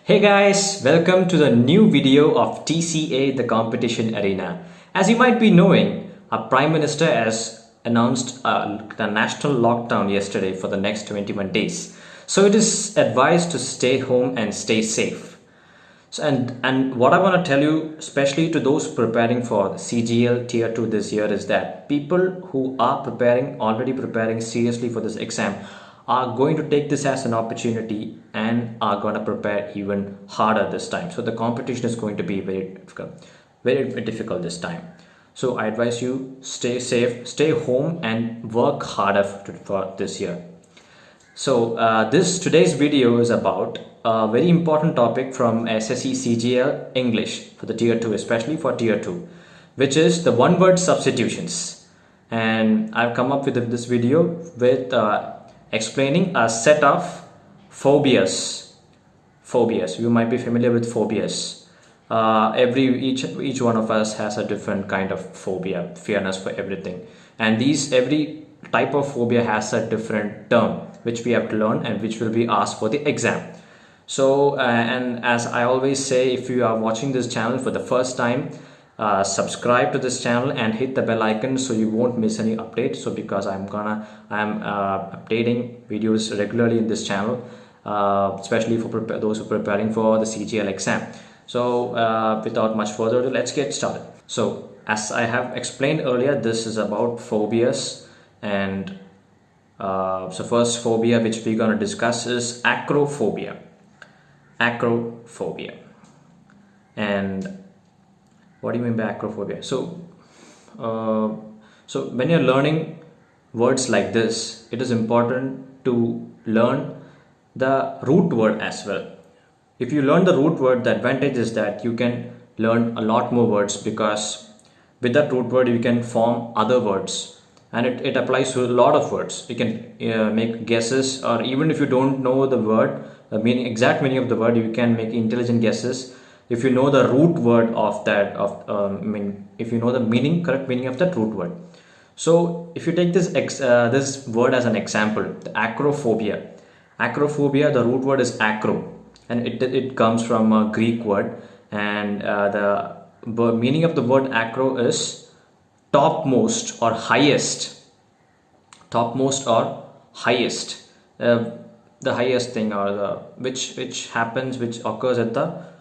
Hey guys, welcome to the new video of TCA, the competition arena. As you might be knowing, our Prime Minister has announced the national lockdown yesterday for the next 21 days. So it is advised to stay home and stay safe. So, and what I want to tell you, especially to those preparing for CGL Tier 2 this year, is that people who are already preparing seriously for this exam, are going to take this as an opportunity and are going to prepare even harder this time. So the competition is going to be very difficult this time. So I advise you, stay safe, stay home and work harder for this year. So today's video is about a very important topic from SSC CGL English for the Tier 2, especially for Tier 2, which is the one word substitutions. And I've come up with this video with explaining a set of phobias. You might be familiar with phobias. Each one of us has a different kind of phobia, fearness for everything, and every type of phobia has a different term which we have to learn and which will be asked for the exam. So and as I always say, if you are watching this channel for the first time, subscribe to this channel and hit the bell icon so you won't miss any updates. So because I'm updating videos regularly in this channel, especially for those who are preparing for the CGL exam. So without much further ado, let's get started. So as I have explained earlier, this is about phobias, and so first phobia which we're going to discuss is acrophobia. And what do you mean by acrophobia? So when you're learning words like this, it is important to learn the root word as well. If you learn the root word, the advantage is that you can learn a lot more words, because with that root word you can form other words, and it applies to a lot of words. You can make guesses, or even if you don't know the word, exact meaning of the word, you can make intelligent guesses if you know the root word of that, if you know the correct meaning of that root word. So if you take this word as an example, the acrophobia, the root word is acro, and it comes from a Greek word, and the meaning of the word acro is topmost or highest. The highest thing, or the which occurs at the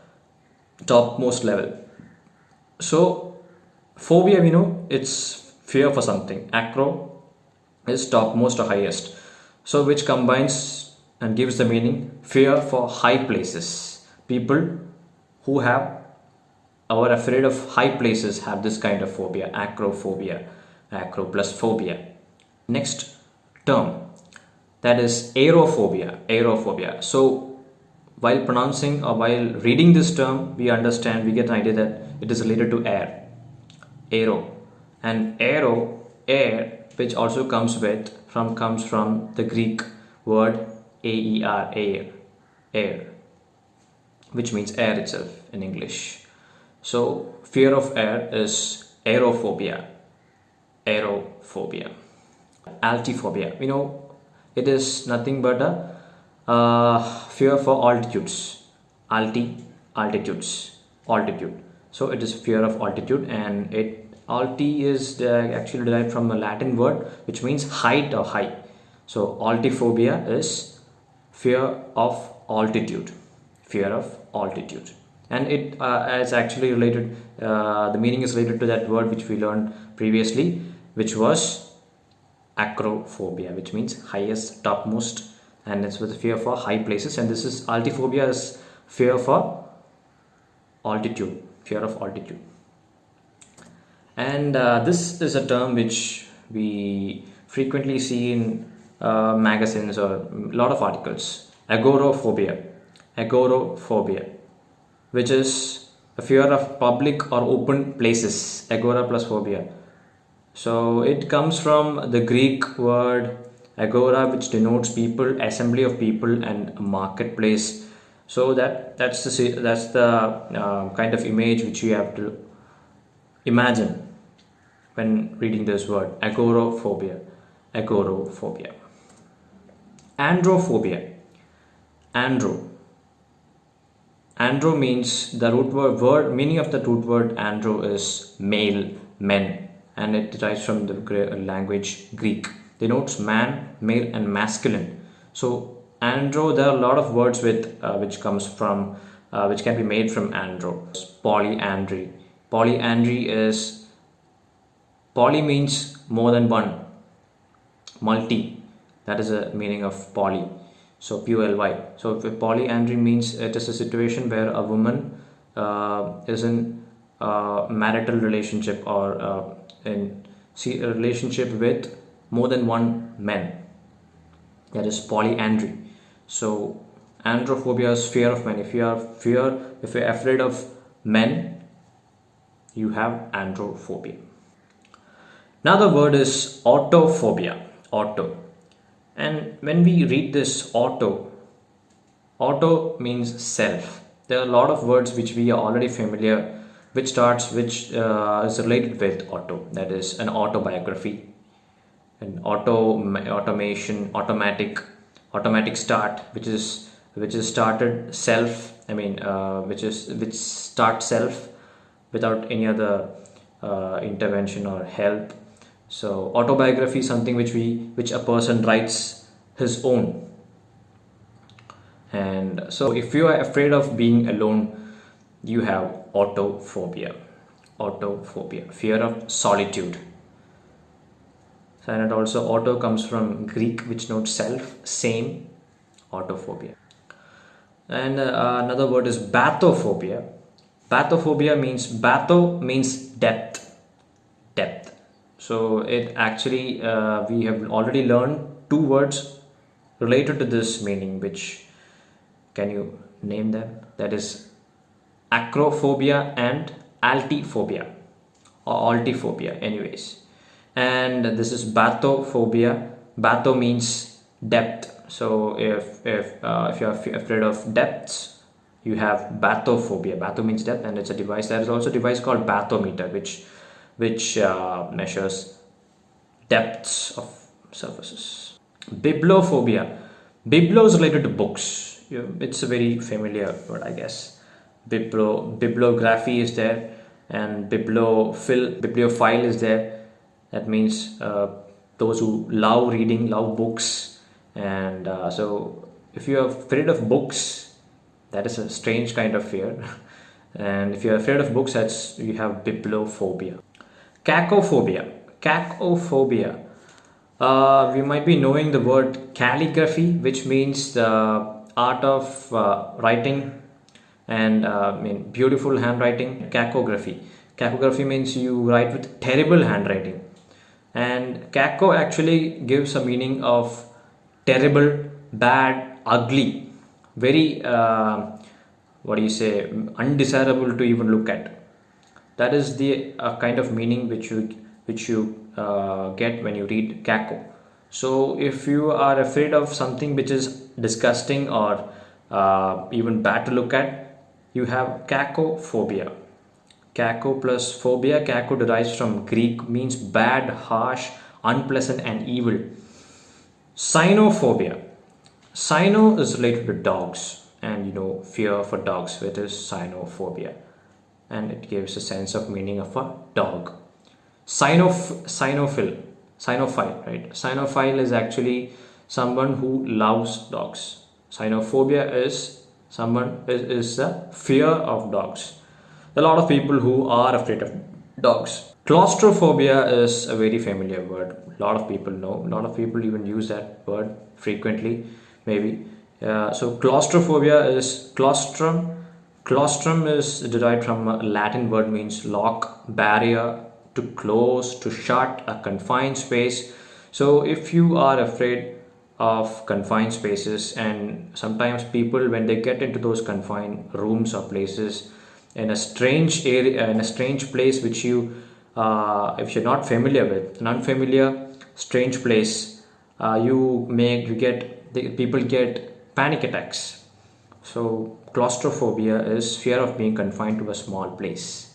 topmost level. So phobia, we know it's fear for something. Acro is topmost or highest, so which combines and gives the meaning fear for high places. People who are afraid of high places have this kind of phobia, acrophobia, acro plus phobia. Next term, that is aerophobia. So while pronouncing or while reading this term, we get an idea that it is related to air. Air, which also comes from the Greek word air, which means air itself in English. So fear of air is aerophobia. Altiphobia, we know it is nothing but a fear for altitudes. Altitude. So it is fear of altitude, and alti is actually derived from a Latin word which means height or high. So altiphobia is fear of altitude. And it is actually related, the meaning is related to that word which we learned previously, which was acrophobia, which means highest, topmost, and it's with fear for high places. And this is altiphobia, is fear of altitude. And this is a term which we frequently see in magazines or a lot of articles. Agoraphobia, which is a fear of public or open places. Agora plus phobia. So it comes from the Greek word agora, which denotes people, assembly of people, and a marketplace. So that's the kind of image which you have to imagine when reading this word, agoraphobia. Androphobia. Andro means the root word meaning of the root word andro is male, men, and it derives from the language Greek. Denotes man, male, and masculine. So andro, there are a lot of words with which comes from which can be made from andro. Polyandry. Poly means more than one. Multi, that is the meaning of poly. So poly. So if polyandry means it is a situation where a woman is in marital relationship or in a relationship with more than one man. That is polyandry. So androphobia is fear of men. If you're afraid of men, you have androphobia. Now the word is autophobia. Auto. And when we read this auto means self. There are a lot of words which we are already familiar, which is related with auto. That is an autobiography, an automation, automatic start, which started self. Which start self without any other intervention or help. So autobiography is something which a person writes his own. And so if you are afraid of being alone, you have autophobia, fear of solitude. And also auto comes from Greek, which notes self, same, autophobia. And another word is bathophobia. Bathophobia means depth. So it actually we have already learned two words related to this meaning. Which can you name them? That is acrophobia and altiphobia, or altiphobia anyways. And this is bathophobia. Batho means depth. So if you're afraid of depths, you have bathophobia. Batho means depth, and it's a device. There is also a device called bathymeter, which measures depths of surfaces. Bibliophobia. Biblo is related to books. It's a very familiar word, I guess. Bibliography is there, and bibliophile is there. That means those who love reading, love books. And so if you are afraid of books, that is a strange kind of fear. And if you are afraid of books, you have bibliophobia. Cacophobia. We might be knowing the word calligraphy, which means the art of writing and beautiful handwriting. Cacography means you write with terrible handwriting. And caco actually gives a meaning of terrible, bad, ugly, very undesirable to even look at. That is the kind of meaning which you get when you read caco. So if you are afraid of something which is disgusting or even bad to look at, you have cacophobia. Caco plus phobia. Caco derives from Greek, means bad, harsh, unpleasant, and evil. Cynophobia. Cyno is related to dogs, and fear for dogs. It is cynophobia, and it gives a sense of meaning of a dog. Cynophile, right? Cynophile is actually someone who loves dogs. Cynophobia is a fear of dogs. A lot of people who are afraid of dogs. Claustrophobia is a very familiar word. A lot of people know. A lot of people even use that word frequently, maybe. So claustrophobia is claustrum. Claustrum is derived from a Latin word, means lock, barrier, to close, to shut, a confined space. So if you are afraid of confined spaces, and sometimes people, when they get into those confined rooms or places in a strange area, in a strange place which you if you're not familiar with, an unfamiliar strange place, people get panic attacks. So claustrophobia is fear of being confined to a small place.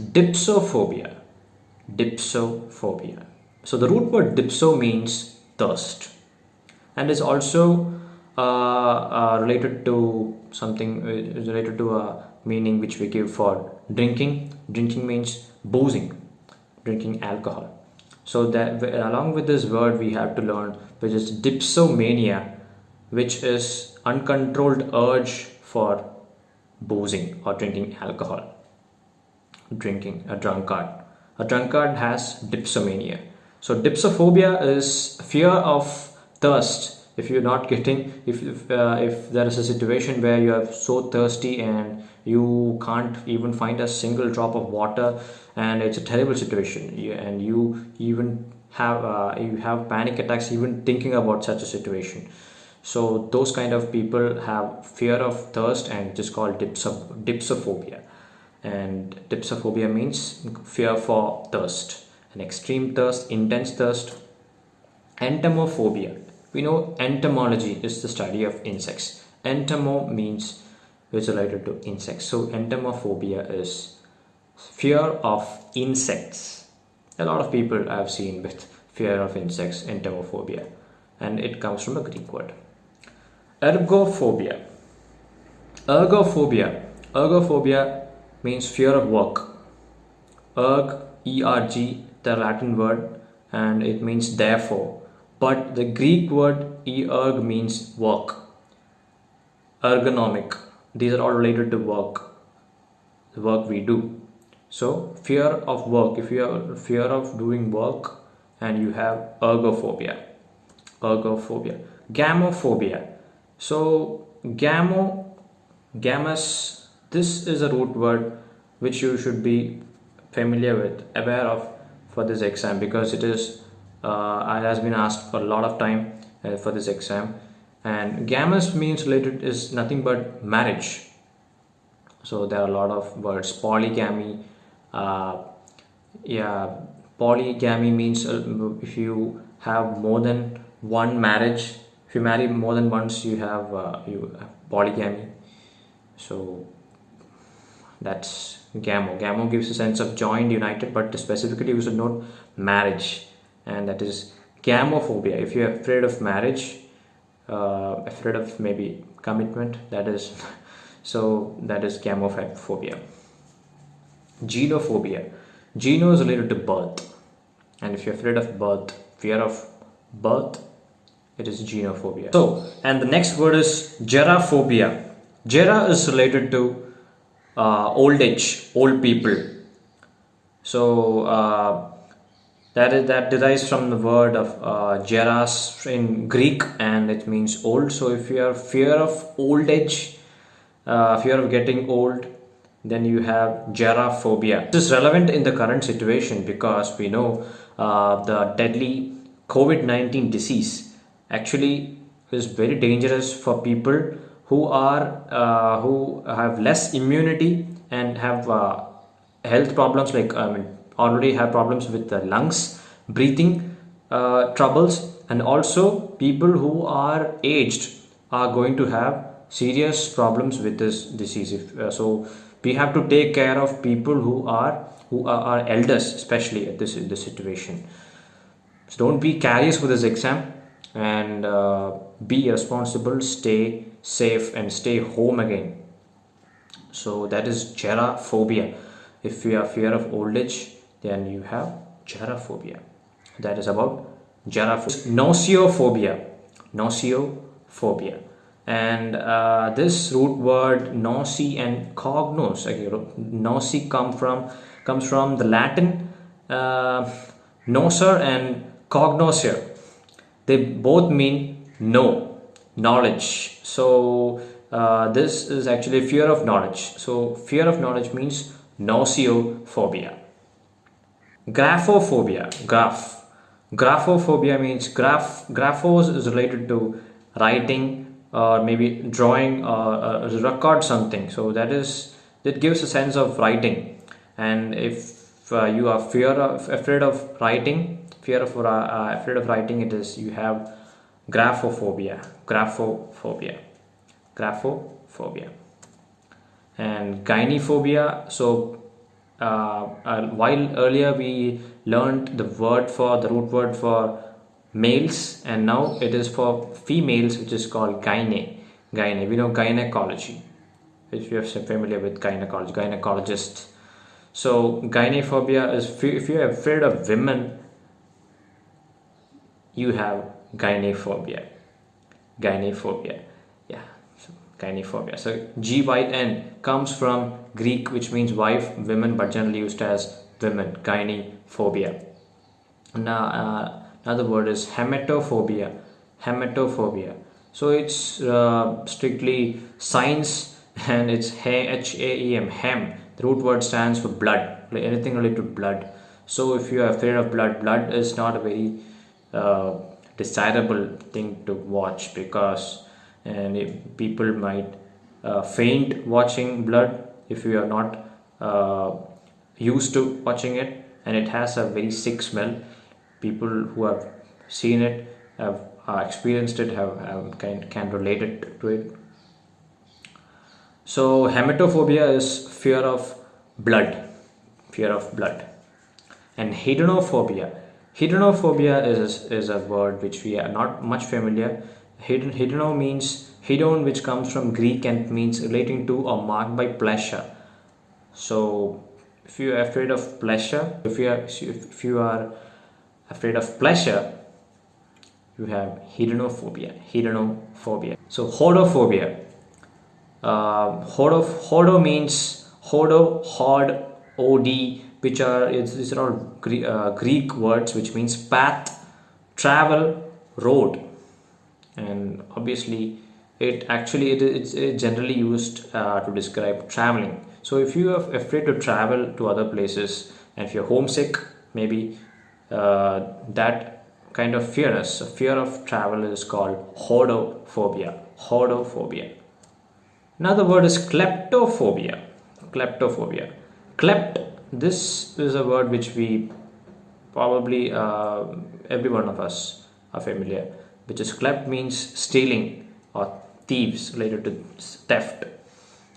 Dipsophobia. So the root word dipso means thirst, and is also related to something related to a meaning which we give for drinking. Drinking means boozing, drinking alcohol. So that along with this word we have to learn, which is dipsomania, which is uncontrolled urge for boozing or drinking alcohol. Drinking, a drunkard has dipsomania. So dipsophobia is fear of thirst. If you're not getting, if there is a situation where you are so thirsty and you can't even find a single drop of water, and it's a terrible situation, and you even have panic attacks even thinking about such a situation. So those kind of people have fear of thirst, and it is called dipsophobia. And dipsophobia means fear for thirst, an extreme thirst, intense thirst. Entomophobia, we know entomology is the study of insects. Entomo means it's related to insects, so entomophobia is fear of insects. A lot of people I have seen with fear of insects, entomophobia, and it comes from a Greek word. Ergophobia. Ergophobia means fear of work. Erg, E-R-G, the Latin word, and it means therefore. But the Greek word erg means work. Ergonomic. These are all related to work, the work we do. So fear of work. If you have fear of doing work, and you have ergophobia. Gamophobia. So gamus, this is a root word which you should be familiar with, aware of for this exam, because it is it has been asked for a lot of time for this exam. And gamus means related is nothing but marriage. So there are a lot of words. Polygamy, polygamy means if you have more than one marriage, if you marry more than once, you have polygamy. So that's gamo. Gamo gives a sense of joined, united, but specifically we should note marriage, and that is gamophobia. If you're afraid of marriage, afraid of maybe commitment, that is so that is gamophobia. Genophobia. Geno is related to birth, and if you're afraid of birth, fear of birth, it is genophobia. So, and the next word is geraphobia. Gera is related to old age, old people. So that derives from the word of geras in Greek, and it means old. So if you have fear of old age, fear of getting old, then you have geraphobia. This is relevant in the current situation because we know the deadly COVID-19 disease actually is very dangerous for people who have less immunity and have health problems, like already have problems with the lungs, breathing troubles, and also people who are aged are going to have serious problems with this disease. So we have to take care of people who are elders, especially at this situation. So don't be careless with this exam, and be responsible, stay safe, and stay home again. So that is geraphobia. If you have fear of old age, then you have geraphobia. That is about geraphobia. Nauseophobia. And this root word nause and cognos, nause comes from the Latin noser and cognoscer. They both mean know, knowledge. So this is actually fear of knowledge. So fear of knowledge means nauseophobia. Graphophobia. Graphophobia means graphos is related to writing or maybe drawing or record something. So that gives a sense of writing. And if you are afraid of writing, it is you have graphophobia. And gynephobia. So while earlier we learned the root word for males, and now it is for females, which is called gyne. We know gynecology, if you are familiar with gynecology, gynecologist. So gynephobia is if you are afraid of women, you have gynephobia. Yeah, so gynephobia. So GYN comes from Greek, which means wife, women, but generally used as women. Gynephobia. Now another word is haemetophobia. So it's strictly science, and it's HAEM, hem. The root word stands for blood, like anything related to blood. So if you are afraid of blood is not a very desirable thing to watch, because people might faint watching blood if you are not used to watching it, and it has a very sick smell. People who have seen it, have experienced it, can relate it to it. So haemetophobia is fear of blood, and hedenophobia. Hedenophobia is a word which we are not much familiar. Hedeno means hedon, which comes from Greek and means relating to or marked by pleasure. So if you are afraid of pleasure, if you are afraid of pleasure, you have hedenophobia. So hodophobia. Hodo means hod, od, which are these are all Greek words, which means path, travel, road, and obviously it's generally used to describe traveling. So if you are afraid to travel to other places, and if you're homesick, maybe that kind of fear of travel is called hodophobia. Another word is kleptophobia. This is a word which we probably every one of us are familiar, which is klept means stealing or thieves, related to theft.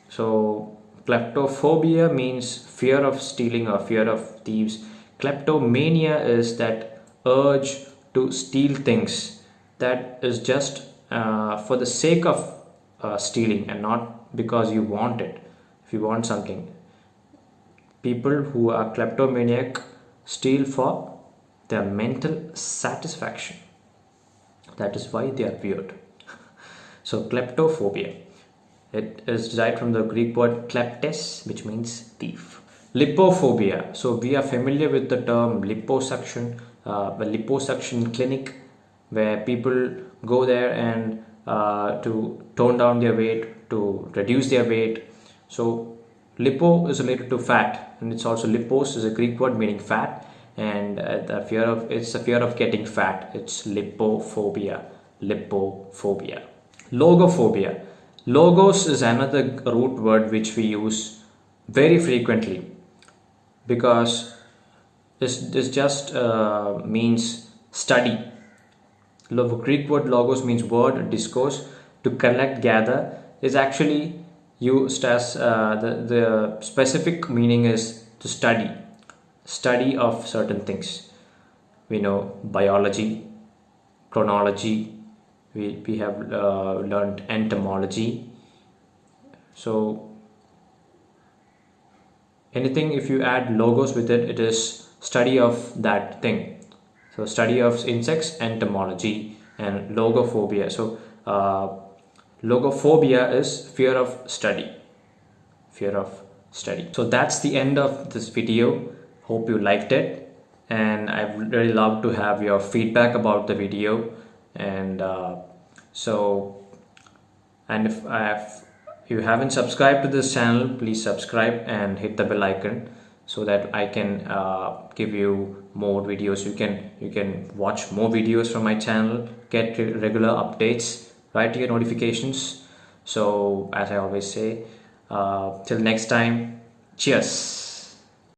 So kleptophobia means fear of stealing or fear of thieves. Kleptomania is that urge to steal things that is just for the sake of stealing, and not because you want it. If you want something, people who are kleptomaniac steal for their mental satisfaction. That is why they are weird. So kleptophobia, it is derived from the Greek word kleptes, which means thief. Lipophobia. So we are familiar with the term liposuction, the liposuction clinic, where people go there and to tone down their weight, to reduce their weight. So lipo is related to fat, and it's also lipos is a Greek word meaning fat, and it's the fear of getting fat. It's lipophobia. Logophobia. Logos is another root word which we use very frequently, because this just means study. The Greek word logos means word, discourse, to collect, gather, is actually used as the specific meaning is to study of certain things. We know biology, chronology, we have learned entomology. So anything, if you add logos with it, it is study of that thing. So study of insects, entomology, and logophobia. So logophobia is fear of study. So that's the end of this video. Hope you liked it, and I would really love to have your feedback about the video. And if you haven't subscribed to this channel, please subscribe and hit the bell icon, so that I can give you more videos. You can watch more videos from my channel, get regular updates, right to your notifications. So as I always say, till next time, cheers.